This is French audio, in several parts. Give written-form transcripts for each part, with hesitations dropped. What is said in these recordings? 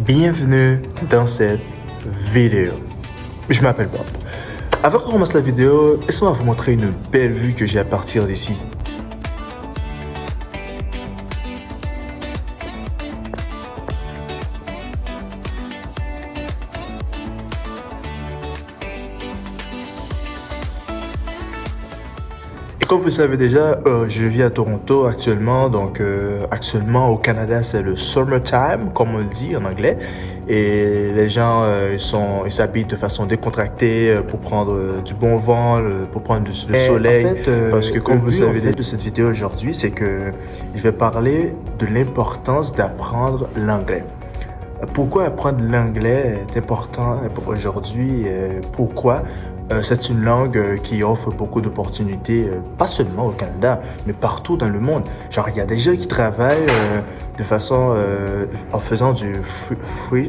Bienvenue dans cette vidéo. Je m'appelle Bob. Avant qu'on commence la vidéo, laissez-moi vous montrer une belle vue que j'ai à partir d'ici. Comme vous le savez déjà, je vis à Toronto actuellement. Donc, actuellement au Canada, c'est le summertime, comme on le dit en anglais. Et les gens, ils s'habillent de façon décontractée pour prendre du bon vent, pour prendre le soleil. En fait, parce que comme vous le savez déjà de cette vidéo aujourd'hui, c'est que je vais parler de l'importance d'apprendre l'anglais. Pourquoi apprendre l'anglais est important pour aujourd'hui? Pourquoi? C'est une langue qui offre beaucoup d'opportunités, pas seulement au Canada, mais partout dans le monde. Genre, il y a des gens qui travaillent de façon, en faisant du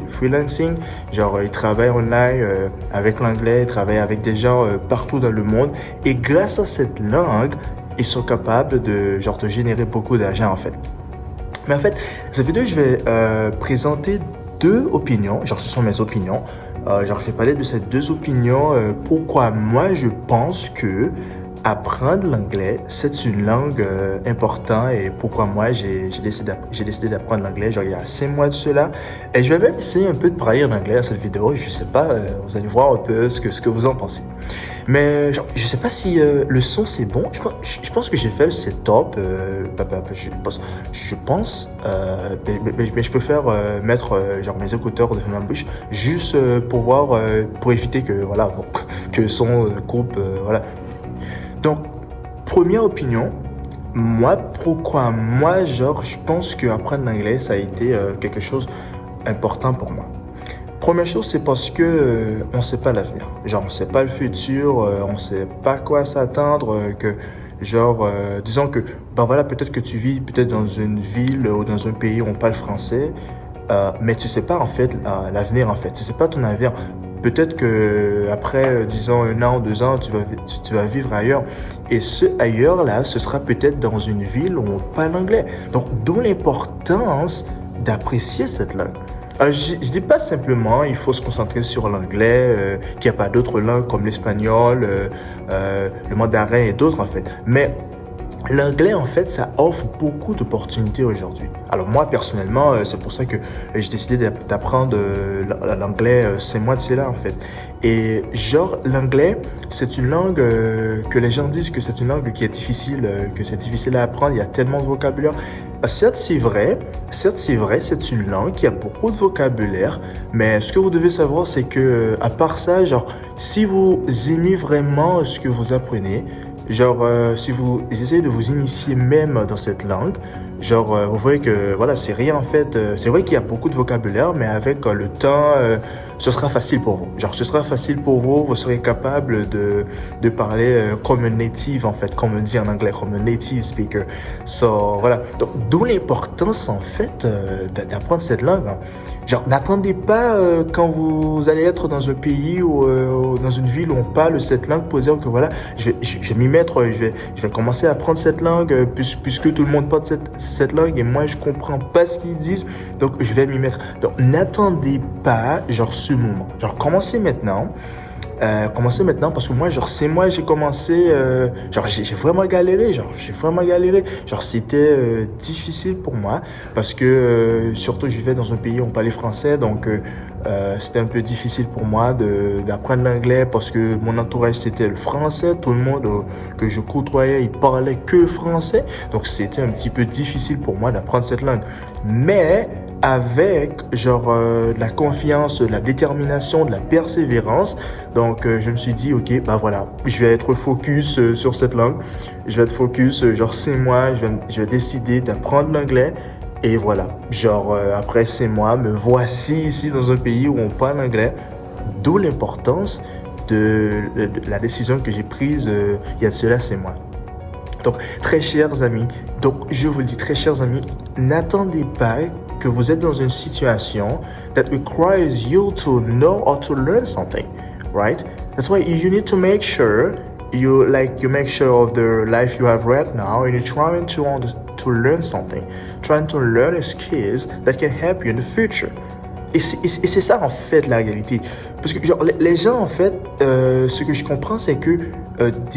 freelancing. Genre, ils travaillent online avec l'anglais, ils travaillent avec des gens partout dans le monde. Et grâce à cette langue, ils sont capables de générer beaucoup d'argent, en fait. Mais en fait, cette vidéo, je vais présenter deux opinions. Genre, ce sont mes opinions. Je vais parler de ces deux opinions. Pourquoi moi, je pense que apprendre l'anglais, c'est une langue importante et pourquoi moi, j'ai décidé d'apprendre l'anglais, genre il y a 5 mois de cela. Et je vais même essayer un peu de parler en anglais dans cette vidéo. Je sais pas, vous allez voir un peu ce que vous en pensez. Mais genre, je sais pas si le son c'est bon. Je pense que j'ai fait le setup. Je pense, mais je préfère mettre genre mes écouteurs devant ma bouche juste pour voir, pour éviter que voilà que le son coupe, voilà. Donc première opinion, pourquoi moi je pense que apprendre l'anglais ça a été quelque chose important pour moi. Première chose, c'est parce que on sait pas l'avenir. Genre, on sait pas le futur, on sait pas quoi s'attendre, disons que, ben voilà, peut-être que tu vis peut-être dans une ville ou dans un pays où on parle français, mais tu sais pas en fait l'avenir en fait. Tu sais pas ton avenir. Peut-être que après, disons 1 an, 2 ans, tu vas vivre ailleurs. Et ce ailleurs là, ce sera peut-être dans une ville où on parle anglais. Donc, d'où l'importance d'apprécier cette langue. Je dis pas simplement il faut se concentrer sur l'anglais, qu'il n'y a pas d'autres langues comme l'espagnol, le mandarin et d'autres en fait. Mais l'anglais en fait ça offre beaucoup d'opportunités aujourd'hui. Alors moi personnellement c'est pour ça que j'ai décidé d'apprendre l'anglais 5 mois de cela en fait. Et genre l'anglais c'est une langue que les gens disent que c'est une langue qui est difficile, que c'est difficile à apprendre, il y a tellement de vocabulaire. Certes, c'est vrai, c'est une langue qui a beaucoup de vocabulaire, mais ce que vous devez savoir, c'est que, à part ça, genre, si vous aimez vraiment ce que vous apprenez, si vous essayez de vous initier même dans cette langue, vous voyez que, voilà, c'est rien en fait. C'est vrai qu'il y a beaucoup de vocabulaire, mais avec le temps, ce sera facile pour vous. Ce sera facile pour vous, vous serez capable de parler comme un native en fait, comme on dit en anglais, comme un native speaker. So, voilà. Donc, d'où l'importance en fait d'apprendre cette langue. Hein. Genre, n'attendez pas quand vous allez être dans un pays ou dans une ville où on parle cette langue pour dire que voilà, je vais m'y mettre, je vais commencer à apprendre cette langue puisque tout le monde parle cette langue et moi je comprends pas ce qu'ils disent, donc je vais m'y mettre. Donc, n'attendez pas ce moment. Commencez maintenant. Commencer maintenant parce que moi c'est moi j'ai commencé j'ai vraiment galéré c'était difficile pour moi parce que surtout je vivais dans un pays où on parlait français donc c'était un peu difficile pour moi d'apprendre l'anglais parce que mon entourage c'était le français, tout le monde que je côtoyais il parlait que français, donc c'était un petit peu difficile pour moi d'apprendre cette langue, mais avec la confiance, de la détermination, de la persévérance. Donc je me suis dit ok, bah voilà, je vais être focus sur cette langue. Je vais être focus 6 mois, je vais décider d'apprendre l'anglais et voilà. Après 6 mois, me voici ici dans un pays où on parle anglais. D'où l'importance de la décision que j'ai prise il y a de cela 6 mois. Donc, très chers amis, je vous le dis, très chers amis, n'attendez pas que vous êtes dans une situation that requires you to know or to learn something, right? That's why you need to make sure you make sure of the life you have right now and you're trying to learn something, trying to learn skills that can help you in the future. Et c'est ça, en fait, la réalité. Parce que, genre, les gens, en fait, ce que je comprends, c'est que,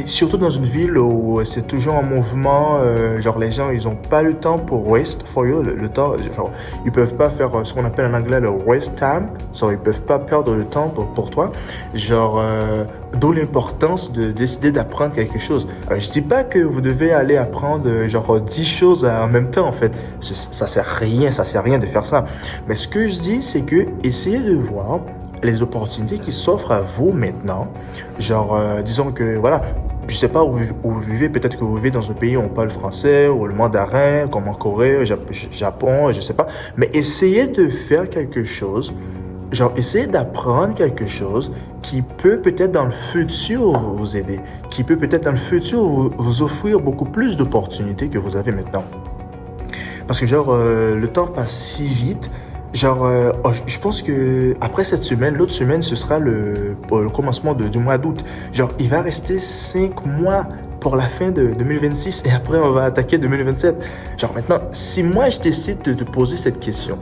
surtout dans une ville où c'est toujours en mouvement, genre, les gens, ils ont pas le temps pour waste for you, le temps, genre, ils peuvent pas faire ce qu'on appelle en anglais le waste time, genre, ils peuvent pas perdre le temps pour toi. Genre, d'où l'importance de décider d'apprendre quelque chose. Alors, je dis pas que vous devez aller apprendre, genre, 10 choses en même temps, en fait. Ça sert à rien de faire ça. Mais ce que je dis, c'est que essayez de voir les opportunités qui s'offrent à vous maintenant. Genre, disons que, voilà, je sais pas où vous vivez, peut-être que vous vivez dans un pays où on parle français, ou le mandarin, comme en Corée, Japon, je sais pas. Mais essayez de faire quelque chose, genre, essayez d'apprendre quelque chose qui peut peut-être dans le futur vous aider, qui peut peut-être dans le futur vous offrir beaucoup plus d'opportunités que vous avez maintenant. Parce que, genre, le temps passe si vite. Genre, je pense que après cette semaine, l'autre semaine, ce sera le commencement du mois d'août. Genre, il va rester 5 mois pour la fin de 2026 et après, on va attaquer 2027. Genre, maintenant, si moi, je décide de te poser cette question,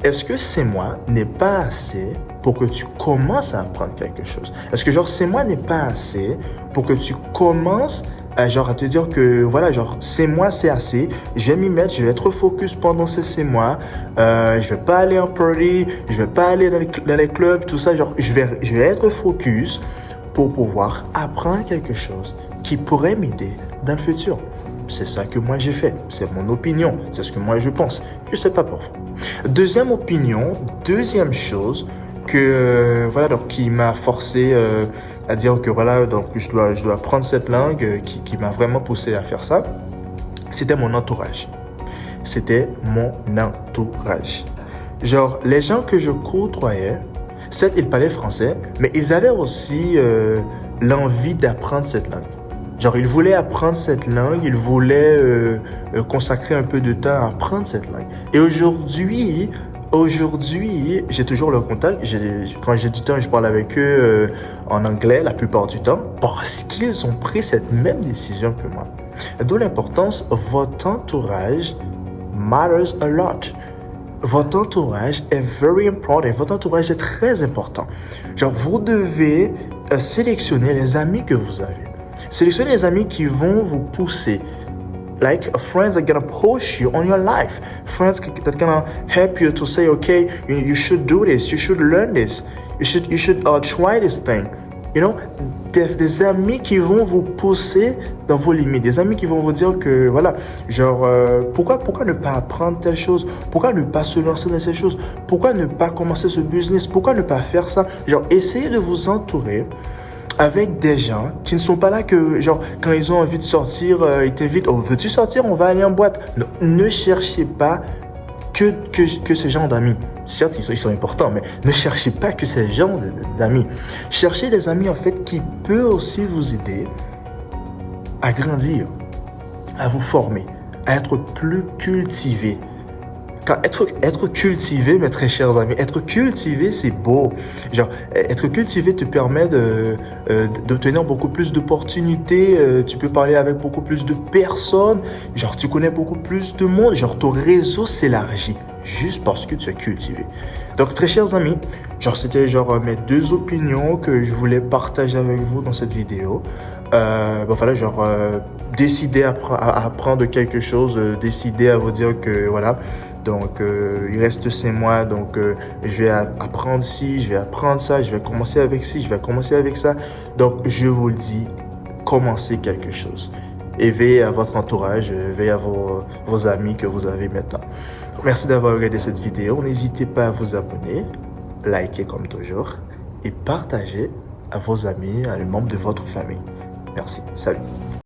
est-ce que 5 mois n'est pas assez pour que tu commences à apprendre quelque chose? Est-ce que, genre, 5 mois n'est pas assez pour que tu commences genre à te dire que voilà, genre 5 mois c'est assez, je vais m'y mettre, je vais être focus pendant ces 5 mois, je vais pas aller en party, je vais pas aller dans les clubs, tout ça, genre je vais être focus pour pouvoir apprendre quelque chose qui pourrait m'aider dans le futur. C'est ça que moi j'ai fait, c'est mon opinion, c'est ce que moi je pense, je sais pas pour vous. Deuxième opinion, deuxième chose que voilà, donc qui m'a forcé à dire que voilà, donc je dois apprendre cette langue, qui m'a vraiment poussé à faire ça, c'était mon entourage. C'était mon entourage. Genre, les gens que je côtoyais, certes, ils parlaient français, mais ils avaient aussi l'envie d'apprendre cette langue. Genre, ils voulaient apprendre cette langue, ils voulaient consacrer un peu de temps à apprendre cette langue. Et aujourd'hui, j'ai toujours leur contact. Quand j'ai du temps, je parle avec eux en anglais la plupart du temps parce qu'ils ont pris cette même décision que moi. D'où l'importance, votre entourage matters a lot. Votre entourage est very important. Votre entourage est très important. Genre, vous devez sélectionner les amis que vous avez. Sélectionnez les amis qui vont vous pousser. Like friends that are gonna push you on your life. Friends that gonna help you to say, okay, you should do this, you should learn this, you should try this thing. You know, des amis qui vont vous pousser dans vos limites, des amis qui vont vous dire que voilà, genre pourquoi ne pas apprendre telle chose, pourquoi ne pas se lancer dans ces choses, pourquoi ne pas commencer ce business, pourquoi ne pas faire ça. Genre, essayez de vous entourer avec des gens qui ne sont pas là que, genre, quand ils ont envie de sortir, ils t'invitent, oh, veux-tu sortir, on va aller en boîte. Ne cherchez pas que ces gens d'amis. Certes, ils sont importants, mais ne cherchez pas que ces gens d'amis. Cherchez des amis, en fait, qui peuvent aussi vous aider à grandir, à vous former, à être plus cultivé. Car être cultivé, mes très chers amis, être cultivé, c'est beau. Genre, être cultivé te permet d'obtenir beaucoup plus d'opportunités. Tu peux parler avec beaucoup plus de personnes. Genre, tu connais beaucoup plus de monde. Genre, ton réseau s'élargit juste parce que tu es cultivé. Donc, très chers amis, genre, c'était genre mes deux opinions que je voulais partager avec vous dans cette vidéo. Bon, voilà, genre, décider à apprendre quelque chose, décider à vous dire que, voilà. Donc, il reste 5 mois, donc je vais apprendre ci, je vais apprendre ça, je vais commencer avec ci, je vais commencer avec ça. Donc, je vous le dis, commencez quelque chose. Et veillez à votre entourage, veillez à vos amis que vous avez maintenant. Merci d'avoir regardé cette vidéo. N'hésitez pas à vous abonner, liker comme toujours, et partager à vos amis, à les membres de votre famille. Merci, salut.